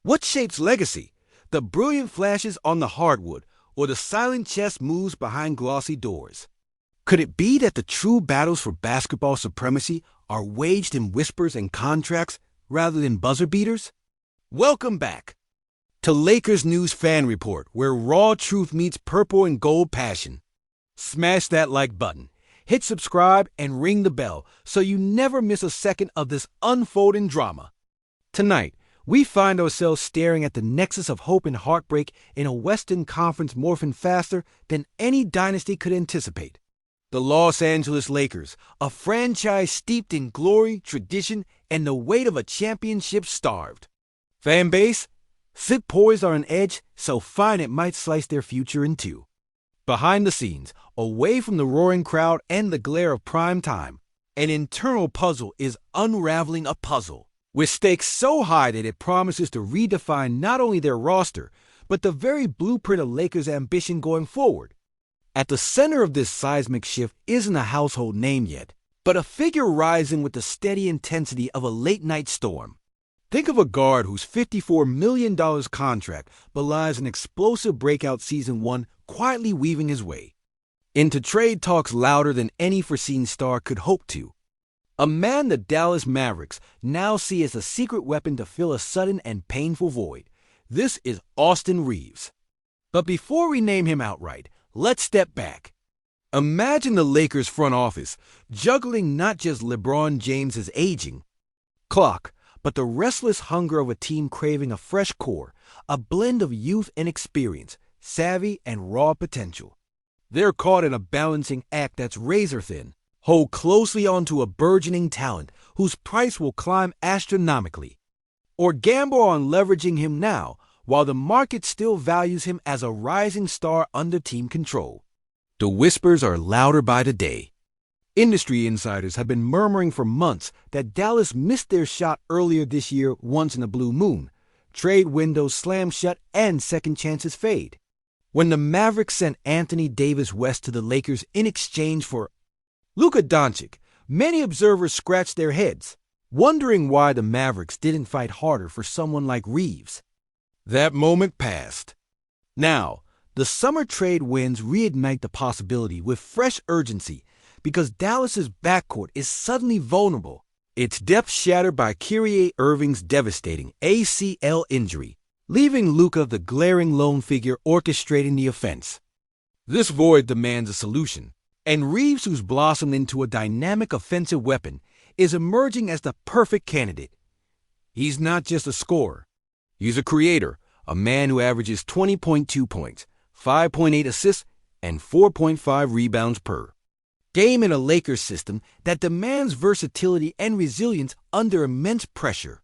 What shapes legacy? The brilliant flashes on the hardwood or the silent chess moves behind glossy doors? Could it be that the true battles for basketball supremacy are waged in whispers and contracts rather than buzzer beaters? Welcome back to Lakers News Fan Report, where raw truth meets purple and gold passion. Smash that like button, hit subscribe, and ring the bell so you never miss a second of this unfolding drama. Tonight, we find ourselves staring at the nexus of hope and heartbreak in a Western Conference morphing faster than any dynasty could anticipate. The Los Angeles Lakers, a franchise steeped in glory, tradition, and the weight of a championship starved. Fan base, sit poised on an edge so fine it might slice their future in two. Behind the scenes, away from the roaring crowd and the glare of prime time, an internal puzzle is unraveling a puzzle, with stakes so high that it promises to redefine not only their roster, but the very blueprint of Lakers' ambition going forward. At the center of this seismic shift isn't a household name yet, but a figure rising with the steady intensity of a late-night storm. Think of a guard whose $54 million contract belies an explosive breakout season one quietly weaving his way into trade talks louder than any foreseen star could hope to. A man the Dallas Mavericks now see as a secret weapon to fill a sudden and painful void. This is Austin Reeves. But before we name him outright, let's step back. Imagine the Lakers front office juggling not just LeBron James's aging clock, but the restless hunger of a team craving a fresh core, a blend of youth and experience, savvy and raw potential. They're caught in a balancing act that's razor thin. Hold closely onto a burgeoning talent whose price will climb astronomically, or gamble on leveraging him now while the market still values him as a rising star under team control. The whispers are louder by the day. Industry insiders have been murmuring for months that Dallas missed their shot earlier this year once in a blue moon. Trade windows slam shut and second chances fade. When the Mavericks sent Anthony Davis West to the Lakers in exchange for Luka Doncic, many observers scratched their heads, wondering why the Mavericks didn't fight harder for someone like Reeves. That moment passed. Now, the summer trade winds reignite the possibility with fresh urgency because Dallas's backcourt is suddenly vulnerable, its depth shattered by Kyrie Irving's devastating ACL injury, leaving Luka the glaring lone figure orchestrating the offense. This void demands a solution, and Reeves, who's blossomed into a dynamic offensive weapon, is emerging as the perfect candidate. He's not just a scorer. He's a creator, a man who averages 20.2 points, 5.8 assists, and 4.5 rebounds per game in a Lakers system that demands versatility and resilience under immense pressure.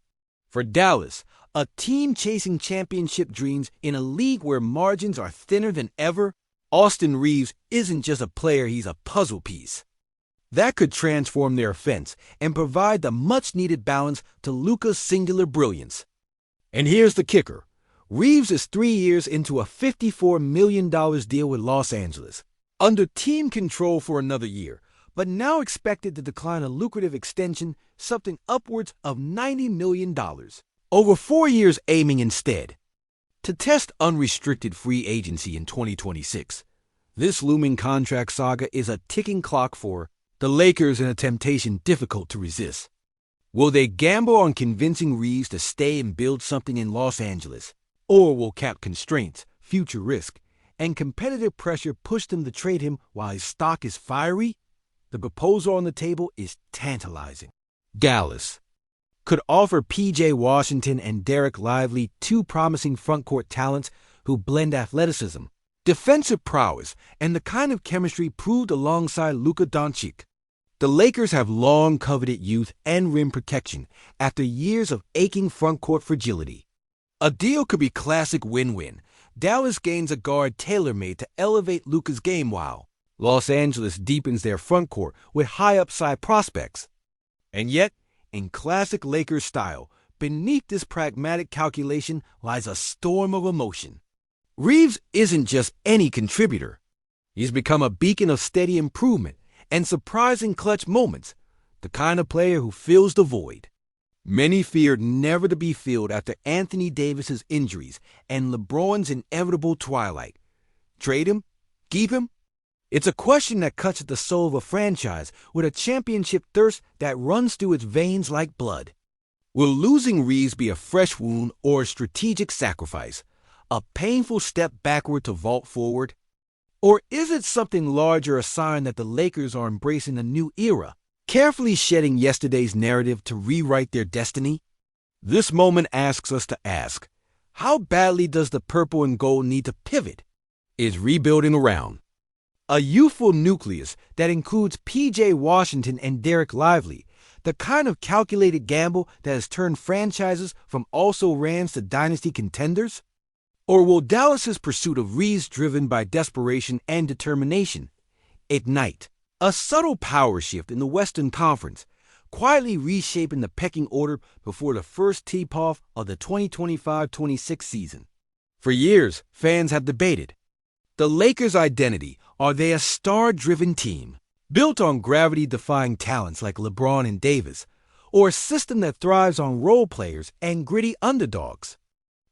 For Dallas, a team chasing championship dreams in a league where margins are thinner than ever, Austin Reeves isn't just a player, he's a puzzle piece that could transform their offense and provide the much-needed balance to Luka's singular brilliance. And here's the kicker. Reeves is 3 years into a $54 million deal with Los Angeles, under team control for another year, but now expected to decline a lucrative extension, something upwards of $90 million, over 4 years aiming instead to test unrestricted free agency in 2026. This looming contract saga is a ticking clock for the Lakers and a temptation difficult to resist. Will they gamble on convincing Reeves to stay and build something in Los Angeles? Or will cap constraints, future risk, and competitive pressure push them to trade him while his stock is fiery? The proposal on the table is tantalizing. Dallas could offer P.J. Washington and Derek Lively, two promising frontcourt talents who blend athleticism, defensive prowess, and the kind of chemistry proved alongside Luka Doncic. The Lakers have long coveted youth and rim protection after years of aching frontcourt fragility. A deal could be classic win-win. Dallas gains a guard tailor-made to elevate Luka's game while Los Angeles deepens their frontcourt with high upside prospects. And yet, in classic Lakers style, beneath this pragmatic calculation lies a storm of emotion. Reeves isn't just any contributor. He's become a beacon of steady improvement and surprising clutch moments, the kind of player who fills the void. Many feared never to be filled after Anthony Davis's injuries and LeBron's inevitable twilight. Trade him? Keep him? It's a question that cuts at the soul of a franchise with a championship thirst that runs through its veins like blood. Will losing Reeves be a fresh wound or a strategic sacrifice? A painful step backward to vault forward? Or is it something larger, a sign that the Lakers are embracing a new era, carefully shedding yesterday's narrative to rewrite their destiny? This moment asks us to ask, how badly does the purple and gold need to pivot? Is rebuilding around a youthful nucleus that includes P.J. Washington and Derek Lively, the kind of calculated gamble that has turned franchises from also-rans to dynasty contenders? Or will Dallas's pursuit of Reeves, driven by desperation and determination, ignite a subtle power shift in the Western Conference, quietly reshaping the pecking order before the first tip-off of the 2025-26 season? For years, fans have debated the Lakers' identity. Are they a star-driven team, built on gravity-defying talents like LeBron and Davis, or a system that thrives on role players and gritty underdogs?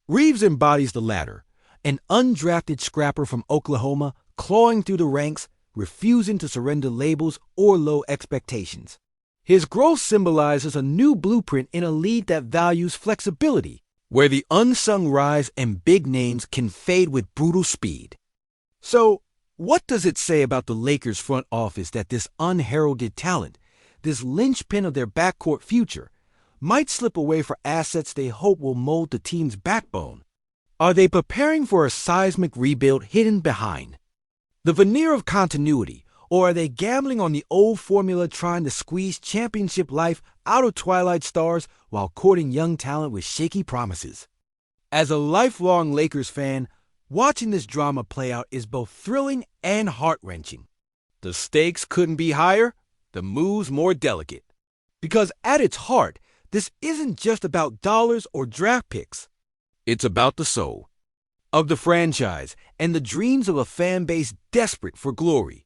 Reeves embodies the latter, an undrafted scrapper from Oklahoma, clawing through the ranks, refusing to surrender labels or low expectations. His growth symbolizes a new blueprint in a league that values flexibility, where the unsung rise and big names can fade with brutal speed. So, what does it say about the Lakers' front office that this unheralded talent, this linchpin of their backcourt future, might slip away for assets they hope will mold the team's backbone? Are they preparing for a seismic rebuild hidden behind the veneer of continuity, or are they gambling on the old formula, trying to squeeze championship life out of twilight stars while courting young talent with shaky promises? As a lifelong Lakers fan, watching this drama play out is both thrilling and heart-wrenching. The stakes couldn't be higher, the moves more delicate. Because at its heart, this isn't just about dollars or draft picks. It's about the soul of the franchise and the dreams of a fan base desperate for glory.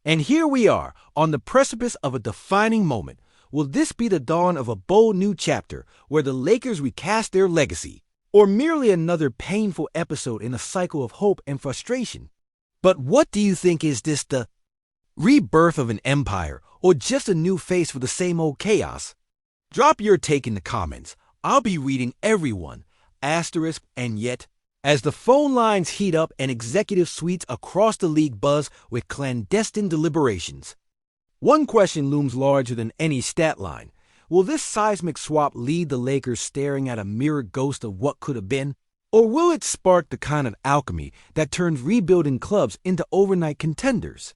And here we are, on the precipice of a defining moment. Will this be the dawn of a bold new chapter where the Lakers recast their legacy, or merely another painful episode in a cycle of hope and frustration? But what do you think? Is this the rebirth of an empire, or just a new face for the same old chaos? Drop your take in the comments. I'll be reading everyone, asterisk and yet, as the phone lines heat up and executive suites across the league buzz with clandestine deliberations. One question looms larger than any stat line. Will this seismic swap lead the Lakers staring at a mirrored ghost of what could have been? Or will it spark the kind of alchemy that turns rebuilding clubs into overnight contenders?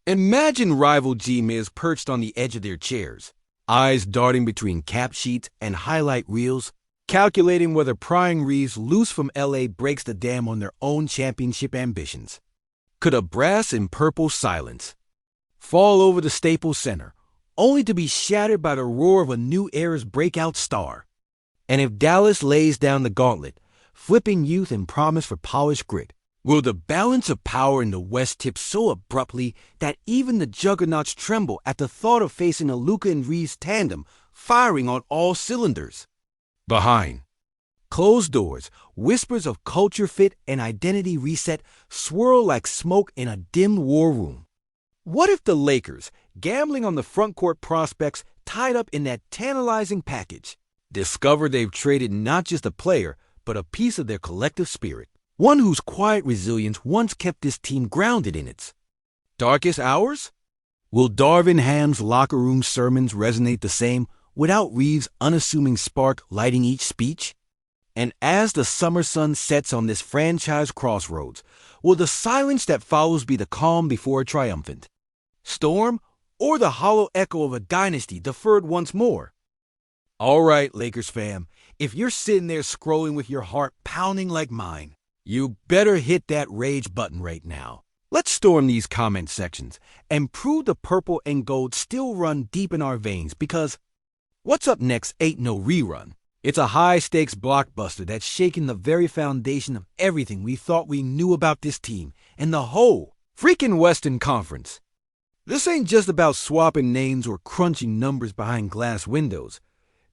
Imagine rival G-Miz perched on the edge of their chairs, eyes darting between cap sheets and highlight reels, calculating whether prying Reeves loose from LA breaks the dam on their own championship ambitions. Could a brass and purple silence fall over the Staples Center, only to be shattered by the roar of a new era's breakout star? And if Dallas lays down the gauntlet, flipping youth and promise for polished grit, will the balance of power in the West tip so abruptly that even the juggernauts tremble at the thought of facing a Luka and Reeves tandem firing on all cylinders? Behind closed doors, whispers of culture fit and identity reset swirl like smoke in a dim war room. What if the Lakers, gambling on the frontcourt prospects tied up in that tantalizing package, discover they've traded not just a player, but a piece of their collective spirit, one whose quiet resilience once kept this team grounded in its darkest hours? Will Darvin Ham's locker room sermons resonate the same without Reeves' unassuming spark lighting each speech? And as the summer sun sets on this franchise crossroads, will the silence that follows be the calm before a triumphant storm, or the hollow echo of a dynasty deferred once more? All right, Lakers fam, if you're sitting there scrolling with your heart pounding like mine, you better hit that rage button right now. Let's storm these comment sections and prove the purple and gold still run deep in our veins, because what's up next ain't no rerun. It's a high-stakes blockbuster that's shaking the very foundation of everything we thought we knew about this team and the whole freaking Western Conference. This ain't just about swapping names or crunching numbers behind glass windows.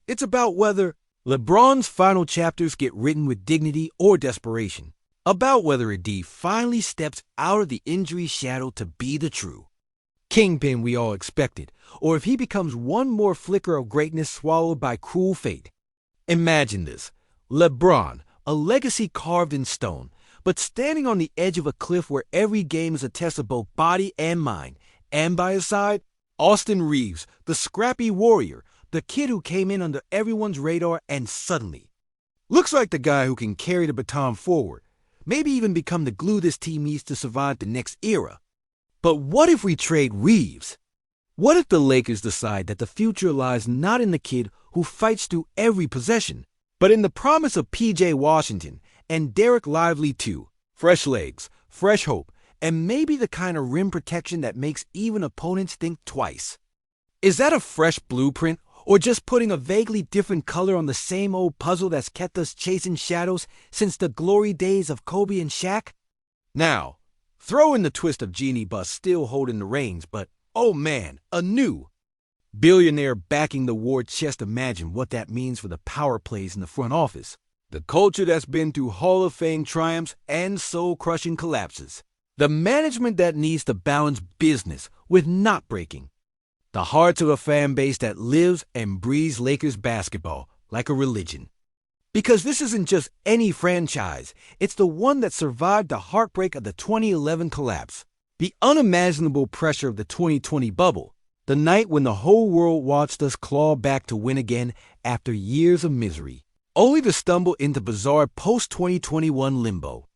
It's about whether LeBron's final chapters get written with dignity or desperation. About whether AD finally steps out of the injury shadow to be the true kingpin we all expected, or if he becomes one more flicker of greatness swallowed by cruel fate. Imagine this: LeBron, a legacy carved in stone, but standing on the edge of a cliff where every game is a test of both body and mind. And by his side, Austin Reeves, the scrappy warrior, the kid who came in under everyone's radar and suddenly looks like the guy who can carry the baton forward, maybe even become the glue this team needs to survive the next era. But what if we trade Reeves? What if the Lakers decide that the future lies not in the kid who fights through every possession, but in the promise of P.J. Washington and Derek Lively too? Fresh legs, fresh hope, and maybe the kind of rim protection that makes even opponents think twice. Is that a fresh blueprint, or just putting a vaguely different color on the same old puzzle that's kept us chasing shadows since the glory days of Kobe and Shaq? Now, throw in the twist of Jeannie Buss still holding the reins, but oh man, a new billionaire backing the war chest. Imagine what that means for the power plays in the front office. The culture that's been through Hall of Fame triumphs and soul-crushing collapses. The management that needs to balance business with not breaking. The hearts of a fan base that lives and breathes Lakers basketball like a religion. Because this isn't just any franchise, it's the one that survived the heartbreak of the 2011 collapse, the unimaginable pressure of the 2020 bubble, the night when the whole world watched us claw back to win again after years of misery, only to stumble into bizarre post-2021 limbo.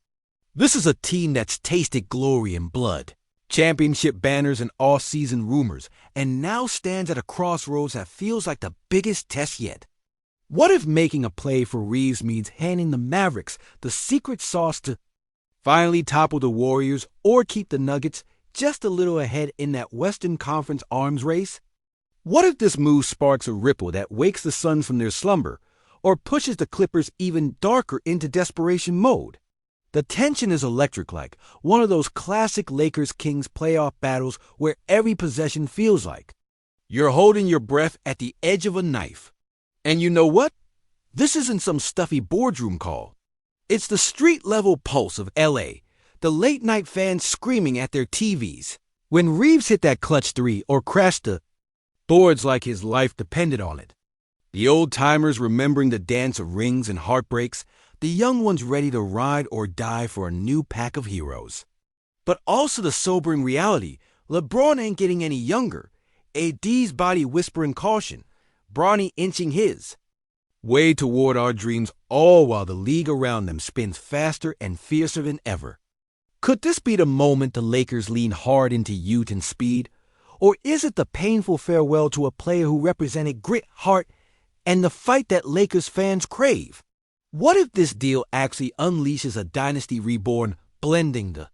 This is a team that's tasted glory and blood, championship banners and off-season rumors, and now stands at a crossroads that feels like the biggest test yet. What if making a play for Reeves means handing the Mavericks the secret sauce to finally topple the Warriors or keep the Nuggets just a little ahead in that Western Conference arms race? What if this move sparks a ripple that wakes the Suns from their slumber or pushes the Clippers even darker into desperation mode? The tension is electric, like one of those classic Lakers-Kings playoff battles where every possession feels like you're holding your breath at the edge of a knife. And you know what? This isn't some stuffy boardroom call. It's the street-level pulse of L.A., the late-night fans screaming at their TVs. When Reeves hit that clutch three or crashed the boards like his life depended on it. The old-timers remembering the dance of rings and heartbreaks, the young ones ready to ride or die for a new pack of heroes. But also the sobering reality: LeBron ain't getting any younger. AD's body whispering caution, Bronny inching his way toward our dreams, all while the league around them spins faster and fiercer than ever. Could this be the moment the Lakers lean hard into youth and speed? Or is it the painful farewell to a player who represented grit, heart, and the fight that Lakers fans crave? What if this deal actually unleashes a dynasty reborn, blending the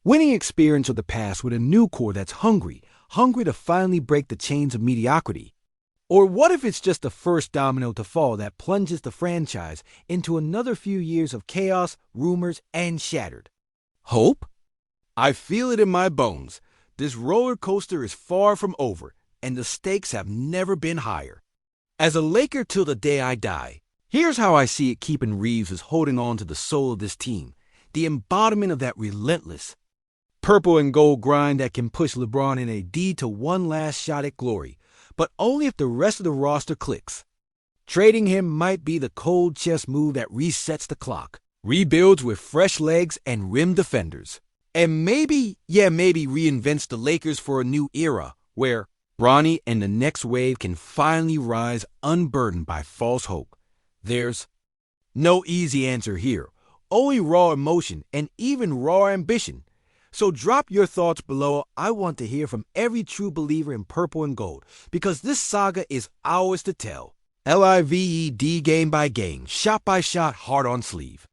winning experience of the past with a new core that's hungry to finally break the chains of mediocrity? Or what if it's just the first domino to fall that plunges the franchise into another few years of chaos, rumors, and shattered hope? I feel it in my bones. This roller coaster is far from over, and the stakes have never been higher. As a Laker till the day I die, here's how I see it keeping Reeves is holding on to the soul of this team, the embodiment of that relentless purple and gold grind that can push LeBron and AD to one last shot at glory, but only if the rest of the roster clicks. Trading him might be the cold chess move that resets the clock, rebuilds with fresh legs and rim defenders, and maybe reinvents the Lakers for a new era where Bronny and the next wave can finally rise unburdened by false hope. There's no easy answer here, only raw emotion and even raw ambition. So drop your thoughts below. I want to hear from every true believer in purple and gold, because this saga is ours to tell. LIVED, game by game, shot by shot, heart on sleeve.